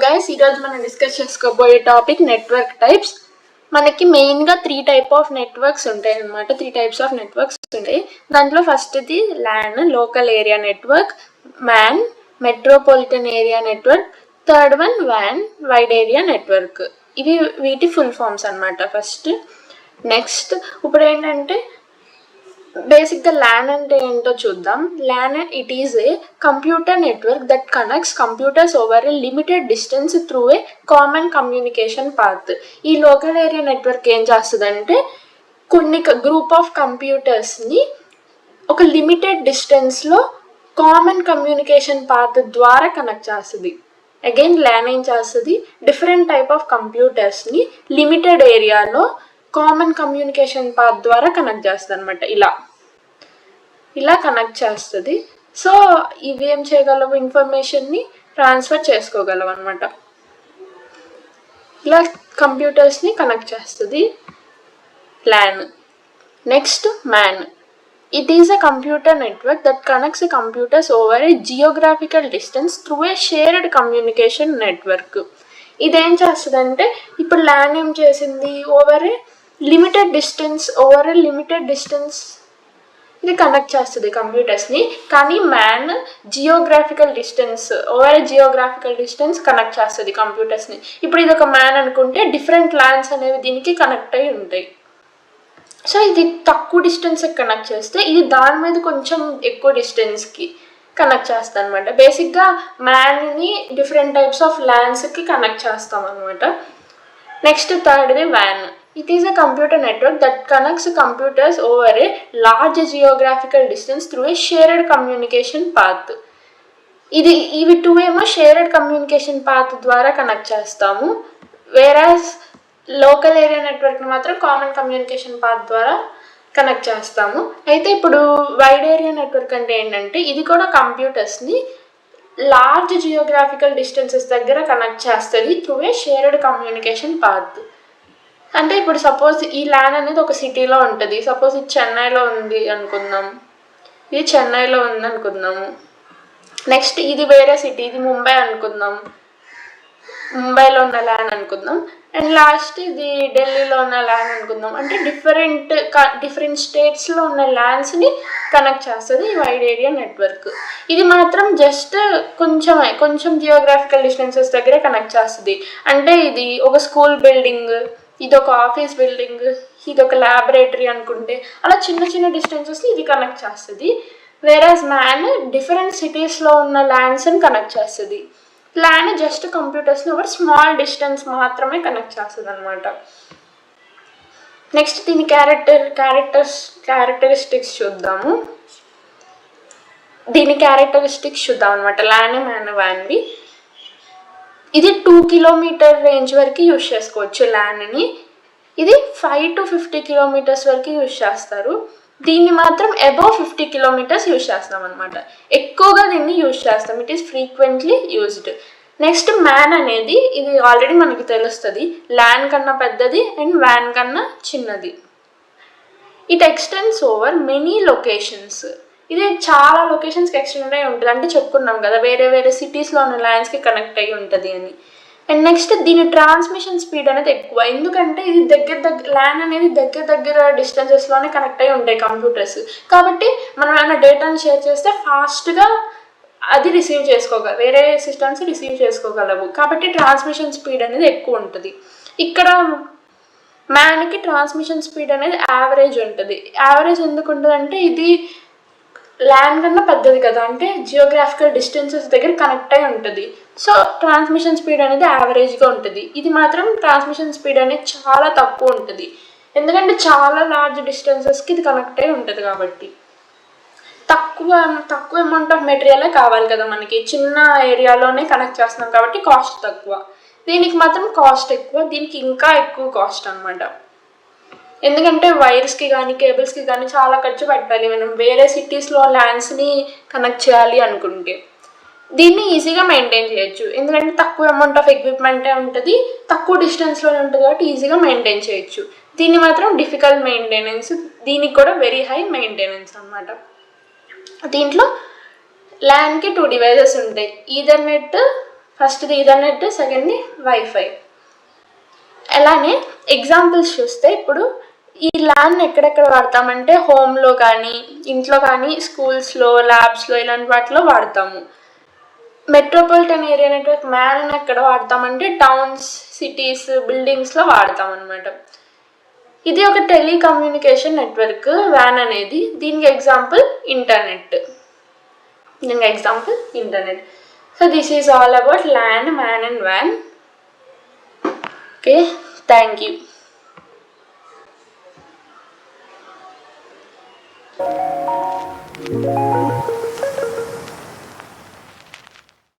Guys ఈరోజు మనం discuss చేసుకోబోయే టాపిక్ నెట్వర్క్ టైప్స్. మనకి మెయిన్గా 3 టైప్ ఆఫ్ నెట్వర్క్స్ ఉంటాయి అన్నమాట. 3 టైప్స్ ఆఫ్ నెట్వర్క్స్ ఉంటాయి. దాంట్లో ఫస్ట్ది LAN, local area network, MAN, metropolitan area network, third one వ్యాన్, వైడ్ ఏరియా నెట్వర్క్. ఇవి వీటి ఫుల్ ఫామ్స్ అన్నమాట. ఫస్ట్ నెక్స్ట్ ఇప్పుడు ఏంటంటే బేసిక్గా ల్యాన్ అంటే ఏంటో చూద్దాం. LAN it is a computer network that connects computers over a limited distance through a common communication path. ఈ లోకల్ ఏరియా నెట్వర్క్ ఏం చేస్తుందంటే కొన్ని గ్రూప్ ఆఫ్ కంప్యూటర్స్ని ఒక లిమిటెడ్ డిస్టెన్స్లో కామన్ కమ్యూనికేషన్ పాత్ ద్వారా కనెక్ట్ చేస్తుంది. అగైన్ ల్యాన్ ఏం చేస్తుంది, డిఫరెంట్ టైప్ ఆఫ్ కంప్యూటర్స్ని లిమిటెడ్ ఏరియాలో కామన్ కమ్యూనికేషన్ పాత్ ద్వారా కనెక్ట్ చేస్తుంది అనమాట. ఇలా కనెక్ట్ చేస్తుంది. సో ఇవి ఏం చేయగలవు, ఇన్ఫర్మేషన్ని ట్రాన్స్ఫర్ చేసుకోగలవు అనమాట. ఇలా కంప్యూటర్స్ని కనెక్ట్ చేస్తుంది LAN. Next MAN. It is a computer network that connects computers over a geographical distance through a shared communication network. ఇదేం చేస్తుందంటే ఇప్పుడు ల్యాన్ ఏం చేసింది, ఓవర్ ఏ లిమిటెడ్ డిస్టెన్స్ ఇది కనెక్ట్ చేస్తుంది కంప్యూటర్స్ని. కానీ మ్యాన్ జియోగ్రాఫికల్ డిస్టెన్స్ కనెక్ట్ చేస్తుంది కంప్యూటర్స్ని. ఇప్పుడు ఇది ఒక మ్యాన్ అనుకుంటే డిఫరెంట్ ల్యాన్స్ అనేవి దీనికి కనెక్ట్ అయి ఉంటాయి. సో ఇది తక్కువ డిస్టెన్స్కి కనెక్ట్ చేస్తే ఇది దాని మీద కొంచెం ఎక్కువ డిస్టెన్స్కి కనెక్ట్ చేస్తాం అనమాట. బేసిక్గా మ్యాన్ని డిఫరెంట్ టైప్స్ ఆఫ్ ల్యాన్స్కి కనెక్ట్ చేస్తాం అనమాట. నెక్స్ట్ థర్డ్ది వ్యాన్. It is a computer network that connects computers over a large geographical distance through a shared communication path. ఇవి 2 ఏమో షేర్డ్ కమ్యూనికేషన్ పాత్ ద్వారా కనెక్ట్ చేస్తాము. వేరాస్ లోకల్ ఏరియా నెట్వర్క్ని మాత్రం కామన్ కమ్యూనికేషన్ పాత్ ద్వారా కనెక్ట్ చేస్తాము. అయితే ఇప్పుడు వైడ్ ఏరియా నెట్వర్క్ అంటే ఏంటంటే ఇది కూడా కంప్యూటర్స్ని లార్జ్ జియోగ్రాఫికల్ డిస్టెన్సెస్ దగ్గర కనెక్ట్ చేస్తుంది through a shared communication path. అంటే ఇప్పుడు సపోజ్ ఈ ల్యాన్ అనేది ఒక సిటీలో ఉంటుంది. సపోజ్ ఇది చెన్నైలో ఉంది అనుకుందాము. నెక్స్ట్ ఇది వేరే సిటీ, ఇది ముంబై అనుకుందాం. ముంబైలో ఉన్న ల్యాన్ అనుకుందాం. అండ్ లాస్ట్ ఇది ఢిల్లీలో ఉన్న ల్యాన్ అనుకుందాం. అంటే డిఫరెంట్ స్టేట్స్లో ఉన్న ల్యాన్స్ని కనెక్ట్ చేస్తుంది ఈ వైడ్ ఏరియా నెట్వర్క్. ఇది మాత్రం జస్ట్ కొంచెం జియోగ్రాఫికల్ డిస్టెన్సెస్ దగ్గరే కనెక్ట్ చేస్తుంది. అంటే ఇది ఒక స్కూల్ బిల్డింగ్, ఇది ఒక ఆఫీస్ బిల్డింగ్, ఇది ఒక ల్యాబొరేటరీ అనుకుంటే అలా చిన్న డిస్టెన్సెస్ని ఇది కనెక్ట్ చేస్తుంది. వేరాజ్ మ్యాన్ డిఫరెంట్ సిటీస్లో ఉన్న ల్యాండ్స్ని కనెక్ట్ చేస్తుంది. ల్యాన్ జస్ట్ కంప్యూటర్స్ని ఒక స్మాల్ డిస్టెన్స్ మాత్రమే కనెక్ట్ చేస్తుంది అనమాట. నెక్స్ట్ దీని క్యారెక్టరిస్టిక్స్ చూద్దాము. అనమాట ల్యాన్, మ్యాన్, వ్యాన్వి. ఇది 2 కిలోమీటర్ రేంజ్ వరకు యూజ్ చేసుకోవచ్చు ల్యాన్ని. ఇది 5 to 50 కిలోమీటర్స్ వరకు యూజ్ చేస్తారు. దీన్ని మాత్రం అబౌవ్ 50 కిలోమీటర్స్ యూజ్ చేస్తాం అనమాట. ఎక్కువగా దీన్ని యూజ్ చేస్తాం. It is frequently used. Next man అనేది ఇది ఆల్రెడీ మనకి తెలుస్తుంది, ల్యాన్ కన్నా పెద్దది అండ్ వ్యాన్ కన్నా చిన్నది. It extends over many locations. ఇది చాలా లొకేషన్స్కి ఎక్స్టెండ్ అయి ఉంటుంది. అంటే చెప్పుకున్నాం కదా వేరే సిటీస్లో ఉన్న ల్యాన్స్కి కనెక్ట్ అయ్యి ఉంటుంది అని. అండ్ నెక్స్ట్ దీని ట్రాన్స్మిషన్ స్పీడ్ అనేది ఎక్కువ. ఎందుకంటే ఇది ల్యాన్ అనేది దగ్గర డిస్టెన్సెస్లోనే కనెక్ట్ అయి ఉంటాయి కంప్యూటర్స్. కాబట్టి మనం ఏమైనా డేటాని షేర్ చేస్తే ఫాస్ట్గా అది వేరే సిస్టమ్స్ రిసీవ్ చేసుకోగలవు. కాబట్టి ట్రాన్స్మిషన్ స్పీడ్ అనేది ఎక్కువ ఉంటుంది. ఇక్కడ మ్యాన్కి ట్రాన్స్మిషన్ స్పీడ్ అనేది యావరేజ్ ఉంటుంది. యావరేజ్ ఎందుకు ఉంటుంది అంటే ఇది ల్యాన్ కన్నా పెద్దది కదా, అంటే జియోగ్రాఫికల్ డిస్టెన్సెస్ దగ్గర కనెక్ట్ అయి ఉంటుంది. సో ట్రాన్స్మిషన్ స్పీడ్ అనేది యావరేజ్గా ఉంటుంది. ఇది మాత్రం ట్రాన్స్మిషన్ స్పీడ్ అనేది చాలా తక్కువ ఉంటుంది. ఎందుకంటే చాలా లార్జ్ డిస్టెన్సెస్కి ఇది కనెక్ట్ అయి ఉంటుంది కాబట్టి. తక్కువ అమౌంట్ ఆఫ్ మెటీరియలే కావాలి కదా మనకి, చిన్న ఏరియాలోనే కనెక్ట్ చేస్తున్నాం కాబట్టి కాస్ట్ తక్కువ. దీనికి మాత్రం కాస్ట్ ఎక్కువ, దీనికి ఇంకా ఎక్కువ కాస్ట్ అనమాట. ఎందుకంటే వైర్స్కి కానీ కేబుల్స్కి కానీ చాలా ఖర్చు పెట్టాలి మనం వేరే సిటీస్లో ల్యాండ్స్ని కనెక్ట్ చేయాలి అనుకుంటే. దీన్ని ఈజీగా మెయింటైన్ చేయొచ్చు, ఎందుకంటే తక్కువ అమౌంట్ ఆఫ్ ఎక్విప్మెంటే ఉంటుంది, తక్కువ డిస్టెన్స్లోనే ఉంటుంది కాబట్టి ఈజీగా మెయింటైన్ చేయొచ్చు. దీన్ని మాత్రం డిఫికల్ట్ మెయింటెనెన్స్, దీనికి కూడా వెరీ హై మెయింటెనెన్స్ అనమాట. దీంట్లో ల్యాన్కి 2 డివైజెస్ ఉంటాయి, ఈథర్నెట్ ఫస్ట్ది ఈథర్నెట్, సెకండ్ది వైఫై. అలానే ఎగ్జాంపుల్స్ చూస్తే ఇప్పుడు ఈ ల్యాన్ ఎక్కడెక్కడ వాడతామంటే హోమ్లో కానీ, ఇంట్లో కానీ, స్కూల్స్లో, ల్యాబ్స్లో ఇలాంటి వాటిలో వాడతాము. మెట్రోపాలిటన్ ఏరియా నెట్వర్క్ మ్యాన్ ఎక్కడ వాడతామంటే టౌన్స్, సిటీస్, బిల్డింగ్స్లో వాడతాం అనమాట. ఇది ఒక టెలికమ్యూనికేషన్ నెట్వర్క్ వ్యాన్ అనేది. దీనికి example internet. So this is all about LAN, MAN and వ్యాన్. Okay, thank you.